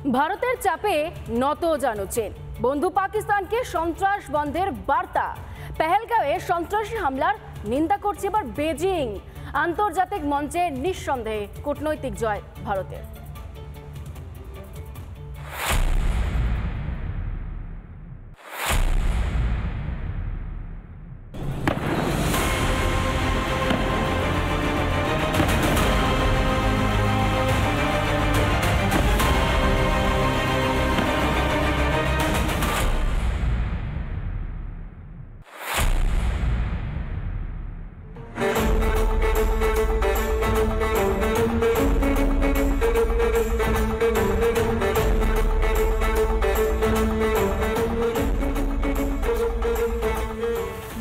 ভারতের চাপে নত জানো চীন। বন্ধু পাকিস্তানকে সন্ত্রাস বন্ধের বার্তা। পেহেলগাঁওয়ে সন্ত্রাসী হামলার নিন্দা করছে এবার বেজিং। আন্তর্জাতিক মঞ্চে নিঃসন্দেহে কূটনৈতিক জয় ভারতের।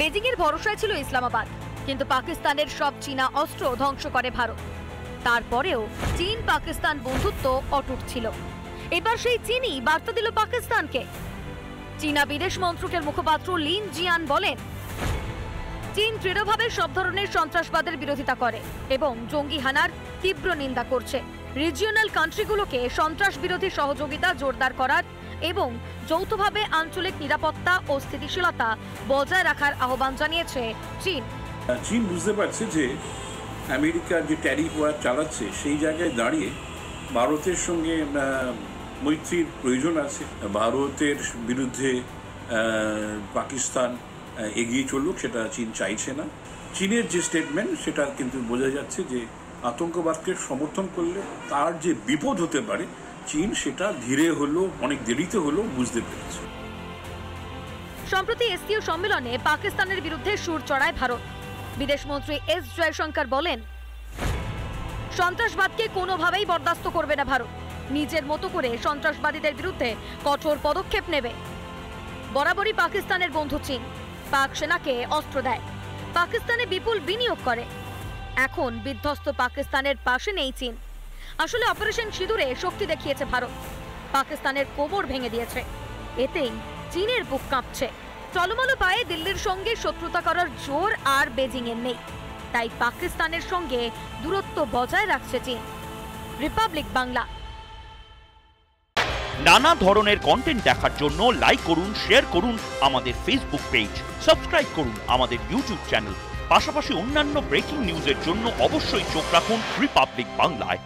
বেজিংয়ের ভরসায় ছিল ইসলামাবাদ, কিন্তু পাকিস্তানের সব চীনা অস্ত্র ধ্বংস করে ভারত। তারপরেও চীন পাকিস্তান বন্ধুত্ব অটুট ছিল। এবার সেই চীনই বার্তা দিল পাকিস্তানকে। চীনা বিদেশ মন্ত্রকের মুখপাত্র লিন জিয়ান বলেন, চীন দৃঢ়ভাবে সব ধরনের সন্ত্রাসবাদের বিরোধিতা করে এবং জঙ্গি হানার তীব্র নিন্দা করছে। রিজিওনাল কান্ট্রিগুলোকে সন্ত্রাস বিরোধী সহযোগিতা জোরদার করার এবং যৌথভাবে আঞ্চলিক নিরাপত্তা ও স্থিতিশীলতা বজায় রাখার আহ্বান জানিয়েছে চীন। চীন বুঝতে পারছে যে আমেরিকার যে ট্যারিফ ওয়ার চালাচ্ছে সেই জায়গায় দাঁড়িয়ে ভারতের সঙ্গে মৈত্রীর প্রয়োজন আছে। ভারতের বিরুদ্ধে পাকিস্তান এগিয়ে চলুক সেটা চীন চাইছে না। চীনের যে স্টেটমেন্ট সেটা কিন্তু বোঝা যাচ্ছে যে আতঙ্কবাদকে সমর্থন করলে তার যে বিপদ হতে পারে চীন সেটা ধীরে হলেও অনেক দেরিতে হলেও বুঝতে পেরেছে। সম্প্রতি এসসিও সম্মেলনে পাকিস্তানের বিরুদ্ধে সুর চড়ায় ভারত। বিদেশমন্ত্রী এস জয়শঙ্কর বলেন, সন্ত্রাসবাদকে কোনোভাবেই বরদাস্ত করবে না ভারত। নিজের মতো করে সন্ত্রাসবাদীদের বিরুদ্ধে কঠোর পদক্ষেপ নেবে। বরাবরই পাকিস্তানের বন্ধু চীন পাক সেনাকে অস্ত্র দেয়, পাকিস্তানে বিপুল বিনিয়োগ করে। এখন বিধ্বস্ত পাকিস্তানের পাশে নেই চীন। আসলে অপারেশন সিঁদুরে শক্তি দেখিয়েছে ভারত, পাকিস্তানের কোমর ভেঙে দিয়েছে। এতেই চীনের বুক কাঁপছে। চলমালো পায়ে দিল্লির সঙ্গে শত্রুতা করার জোর আর বেজিং এর নেই, তাই পাকিস্তানের সঙ্গে দূরত্ব বজায় রাখছে চীন। রিপাবলিক বাংলা। নানা ধরনের কন্টেন্ট দেখার জন্য লাইক করুন, শেয়ার করুন আমাদের ফেসবুক পেজ, সাবস্ক্রাইব করুন আমাদের ইউটিউব চ্যানেল। পাশাপাশি অন্যান্য ব্রেকিং নিউজের জন্য অবশ্যই চোখ রাখুন রিপাবলিক বাংলায়।